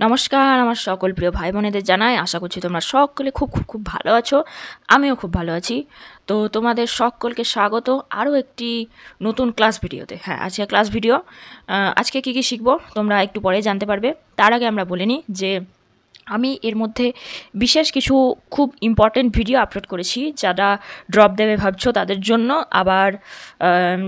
নমস্কার আমার সকল প্রিয় ভাই বোনেদের জানাই, আশা করছি তোমরা সকলে খুব খুব খুব ভালো আছো। আমিও খুব ভালো আছি। তো তোমাদের সকলকে স্বাগত আরও একটি নতুন ক্লাস ভিডিওতে। হ্যাঁ, আজকে ক্লাস ভিডিও। আজকে কী কী শিখবো তোমরা একটু পরে জানতে পারবে। তার আগে আমরা বলে নিই যে আমি এর মধ্যে বিশেষ কিছু খুব ইম্পর্টেন্ট ভিডিও আপলোড করেছি, যারা ড্রপ দেবে ভাবছো তাদের জন্য। আবার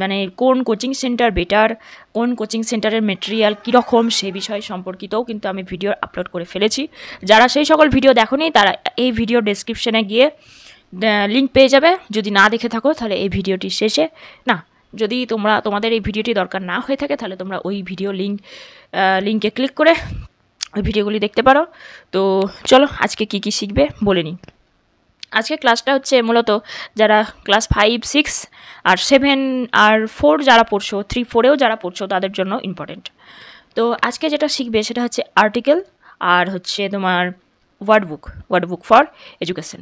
মানে কোন কোচিং সেন্টার বেটার, কোন কোচিং সেন্টারের মেটেরিয়াল কীরকম সে বিষয় সম্পর্কিতও কিন্তু আমি ভিডিও আপলোড করে ফেলেছি। যারা সেই সকল ভিডিও দেখোনি তারা এই ভিডিও ডেসক্রিপশনে গিয়ে লিঙ্ক পেয়ে যাবে। যদি না দেখে থাকো তাহলে এই ভিডিওটি শেষে যদি তোমাদের এই ভিডিওটি দরকার না হয়ে থাকে তাহলে তোমরা ওই ভিডিও লিঙ্কে ক্লিক করে ওই ভিডিওগুলি দেখতে পারো। তো চলো আজকে কি কি শিখবে বলে নিই। আজকে ক্লাসটা হচ্ছে মূলত যারা ক্লাস 5, 6 আর 7 আর 4 যারা পড়ছো, 3, 4-এও যারা পড়ছো তাদের জন্য ইম্পর্টেন্ট। তো আজকে যেটা শিখবে সেটা হচ্ছে আর্টিকেল আর হচ্ছে তোমার ওয়ার্ড বুক ফর এডুকেশন।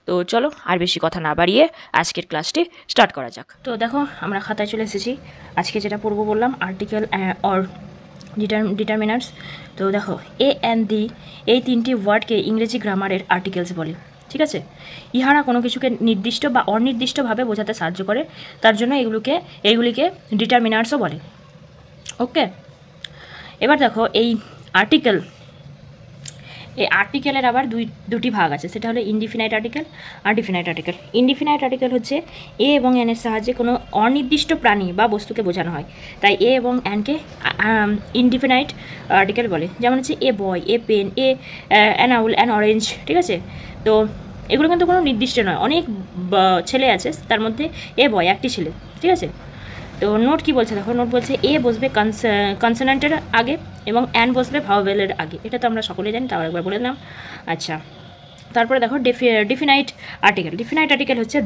তো চলো আর বেশি কথা না বাড়িয়ে আজকের ক্লাসটি স্টার্ট করা যাক। তো দেখো আমরা খাতায় চলে এসেছি। আজকে যেটা পড়বো বললাম আর্টিকেল অর ডিটারমিনার্স। তো দেখো এ অ্যান্ড দি এই তিনটি ওয়ার্ডকে ইংরেজি গ্রামারের আর্টিকেলস বলে। ঠিক আছে, ইহারা কোনো কিছুকে নির্দিষ্ট বা অনির্দিষ্টভাবে বোঝাতে সাহায্য করে, তার জন্য এইগুলিকে ডিটারমিনার্সও বলে। ওকে, এবার দেখো এই আর্টিকেলের আবার দুটি ভাগ আছে, সেটা হলো ইনডিফিনাইট আর্টিকেল আর ডিফিনাইট আর্টিকেল। ইনডিফিনাইট আর্টিকেল হচ্ছে এ এবং এন এর সাহায্যে কোনো অনির্দিষ্ট প্রাণী বা বস্তুকে বোঝানো হয়, তাই এ এবং এনকে ইনডিফিনাইট আর্টিকেল বলে। যেমন হচ্ছে a boy, a pen, an owl, an orange. ঠিক আছে, তো এগুলো কিন্তু কোনো নির্দিষ্ট নয়, অনেক ছেলে আছে তার মধ্যে এ বয় একটি ছেলে। ঠিক আছে, তো নোট কি বলছে দেখো, নোট বলছে এ বসবে কনসোনেন্টের আগে এবং অ্যান বসবে ভাওয়েলের আগে। এটা তো আমরা সকলেই জানি, তাও একবার বলে দিলাম। আচ্ছা, তারপরে দেখো ডিফিনাইট আর্টিকেল হচ্ছে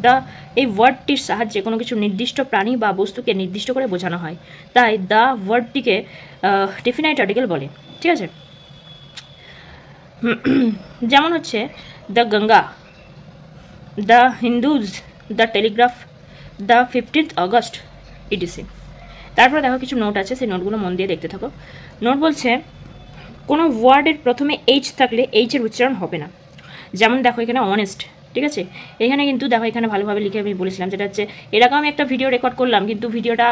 দ্য এই ওয়ার্ডটির সাহায্যে কোনো কিছু নির্দিষ্ট প্রাণী বা বস্তুকে নির্দিষ্ট করে বোঝানো হয়, তাই দ্য ওয়ার্ডটিকে ডিফিনাইট আর্টিকেল বলে। ঠিক আছে, যেমন হচ্ছে the Ganga, the Hindus, the Telegraph, the 15th August EDC. তারপরে দেখো কিছু নোট আছে, সেই নোটগুলো মন দিয়ে দেখতে থাকো। নোট বলছে কোনো ওয়ার্ডের প্রথমে এইচ থাকলে এইচের উচ্চারণ হবে না। যেমন দেখো এখানে অনেস্ট। ঠিক আছে, এখানে কিন্তু দেখো এখানে ভালোভাবে লিখে আমি বলেছিলাম, যেটা হচ্ছে এরকম আমি একটা ভিডিও রেকর্ড করলাম কিন্তু ভিডিওটা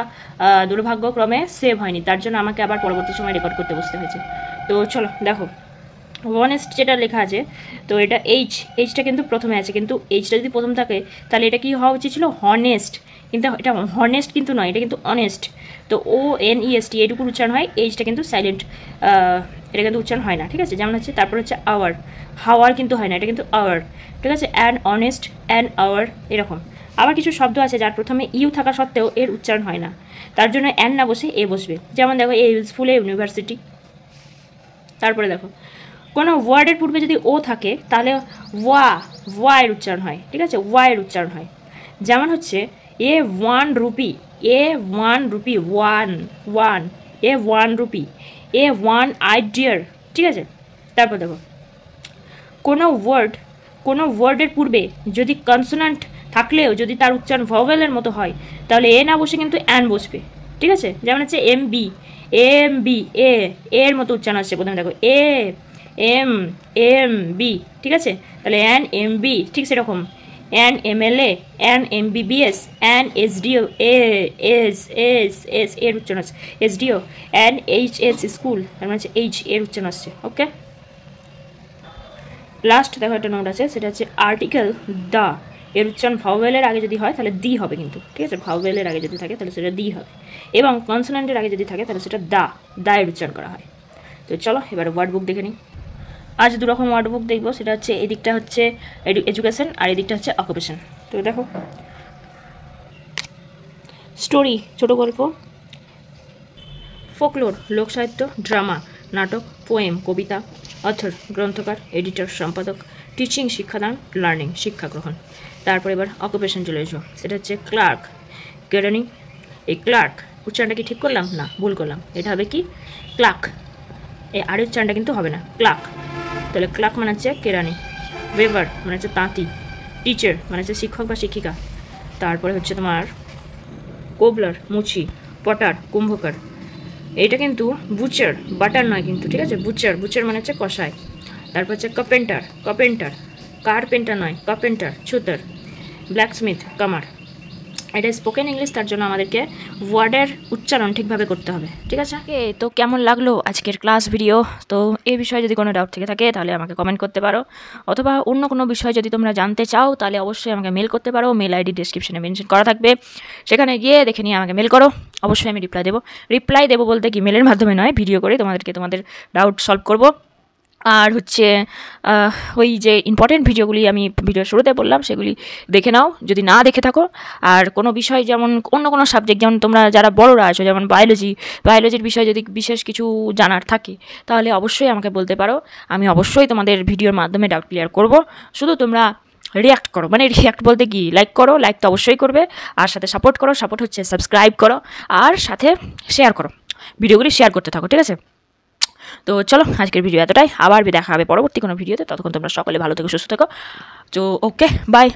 দুর্ভাগ্যক্রমে সেভ হয়নি, তার জন্য আমাকে আবার পরবর্তী সময় রেকর্ড করতে বসতে হয়েছে। তো চলো দেখো অনেস্ট যেটা লেখা আছে, তো এটা এইচটা কিন্তু প্রথমে আছে, কিন্তু এইচটা যদি প্রথম থাকে তাহলে এটা কি হওয়া উচিত ছিল হনেস্ট, কিন্তু এটা হনেস্ট কিন্তু নয়, এটা কিন্তু অনেস্ট। তো ONEST এইটুকুর উচ্চারণ হয়, এইচটা কিন্তু সাইলেন্ট, এটা কিন্তু উচ্চারণ হয় না। ঠিক আছে, যেমন হচ্ছে তারপর হচ্ছে হাওয়ার কিন্তু হয় না, এটা কিন্তু আওয়ার। ঠিক আছে, অ্যান অনেস্ট, অ্যান আওয়ার এরকম। আবার কিছু শব্দ আছে যার প্রথমে ইউ থাকা সত্ত্বেও এর উচ্চারণ হয় না, তার জন্য অ্যান না বসে এ বসবে। যেমন দেখো এ ইউজফুল, এ ইউনিভার্সিটি। তারপরে দেখো কোনো ওয়ার্ডের পূর্বে যদি ও থাকে তাহলে ওয়া এর উচ্চারণ হয়। ঠিক আছে, ওয়া এর উচ্চারণ হয়। যেমন হচ্ছে এ 1 রুপি, ওয়ান, এ 1 রুপি, এ 1 আইডিয়ার। ঠিক আছে, তারপর দেখো কোনো ওয়ার্ডের পূর্বে যদি কনসোনান্ট থাকলেও যদি তার উচ্চারণ ভওয়েলের মতো হয় তাহলে এ না বসে কিন্তু অ্যান বসবে। ঠিক আছে, যেমন হচ্ছে MB এর মতো উচ্চারণ আসছে প্রথমে দেখো MB। ঠিক আছে, তাহলে NMB ঠিক সেরকম NMLA, NMBBS, NSDO, এস এর উচ্চারণ আছে SDO, NHS স্কুল, তার মানে হচ্ছে H এর উচ্চারণ আসছে। ওকে, লাস্ট দেখো একটা নোট আছে, সেটা হচ্ছে আর্টিকেল দ্য এর উচ্চারণ ভাওয়েলের আগে যদি হয় তাহলে দি হবে কিন্তু। ঠিক আছে, ভাওয়েলের আগে যদি থাকে তাহলে সেটা দি হবে, এবং কনসোনেন্টের আগে যদি থাকে তাহলে সেটা দা এর উচ্চারণ করা হয়। তো চলো এবার ওয়ার্ড বুক দেখে নিই। আজ দুরকম ওয়ার্ড বুক দেখবো, সেটা হচ্ছে এদিকটা হচ্ছে এডুকেশন আর এদিকটা হচ্ছে অকুপেশন। তো দেখো স্টোরি ছোট গল্প, ফোকলোর লোকসাহিত্য, ড্রামা নাটক, পোয়েম কবিতা, অথর গ্রন্থকার, এডিটর সম্পাদক, টিচিং শিক্ষাদান, লার্নিং শিক্ষা গ্রহণ। তারপর এবার অকুপেশন চলে এসো, সেটা হচ্ছে ক্লার্ক, কেরানি। এই ক্লার্ক উচ্চারণটা কি ঠিক করলাম? না, ভুল করলাম, এটা হবে কি ক্লার্ক, এই আর উচ্চারণটা কিন্তু হবে না, ক্লার্ক। তাহলে ক্লার্ক মানে হচ্ছে কেরানি, ওয়েভার মানে হচ্ছে তাঁতি, টিচার মানে হচ্ছে শিক্ষক বা শিক্ষিকা। তারপরে হচ্ছে তোমার কোবলার মুচি, পটার কুম্ভকার, এইটা কিন্তু বুচার, বাটার নয় কিন্তু, ঠিক আছে? বুচার, বুচার মানে হচ্ছে কষায়। তারপর হচ্ছে কার্পেন্টার, কার্পেন্টার, কার্পেন্টার নয় কার্পেন্টার, ছুতার। ব্ল্যাকস্মিথ, কামার। এটা স্পোকেন ইংলিশ, তার জন্য আমাদেরকে ওয়ার্ডের উচ্চারণ ঠিকভাবে করতে হবে, ঠিক আছে? তো কেমন লাগলো আজকের ক্লাস ভিডিও? তো এই বিষয়ে যদি কোনো ডাউট থেকে থাকে তাহলে আমাকে কমেন্ট করতে পারো, অথবা অন্য কোনো বিষয় যদি তোমরা জানতে চাও তাহলে অবশ্যই আমাকে মেল করতে পারো। মেল আইডি ডিসক্রিপশনে মেনশন করা থাকবে, সেখানে গিয়ে দেখে নিয়ে আমাকে মেল করো, অবশ্যই আমি রিপ্লাই দেবো বলতে কি মেলের মাধ্যমে নয়, ভিডিও করে তোমাদেরকে তোমাদের ডাউট সলভ করবো। আর হচ্ছে ওই যে ইম্পর্টেন্ট ভিডিওগুলি আমি ভিডিও শুরুতে বললাম সেগুলি দেখে নাও যদি না দেখে থাকো। আর কোনো বিষয় যেমন অন্য কোনো সাবজেক্ট, যেমন তোমরা যারা বড়রা আছো, যেমন বায়োলজির বিষয়ে যদি বিশেষ কিছু জানার থাকে তাহলে অবশ্যই আমাকে বলতে পারো, আমি অবশ্যই তোমাদের ভিডিওর মাধ্যমে ডাউট ক্লিয়ার করব। শুধু তোমরা রিয়াক্ট করো, মানে রিয়াক্ট বলতে কি, লাইক করো, লাইক তো অবশ্যই করবে, আর সাথে সাপোর্ট করো, সাপোর্ট হচ্ছে সাবস্ক্রাইব করো, আর সাথে শেয়ার করো, ভিডিওগুলি শেয়ার করতে থাকো, ঠিক আছে? তো চলো আজকের ভিডিও এতটাই, আবার দেখা হবে পরবর্তী কোনো ভিডিওতে। ততক্ষণ তোমরা সকলে ভালো থেকো, সুস্থ থেকো। তো ওকে, বাই।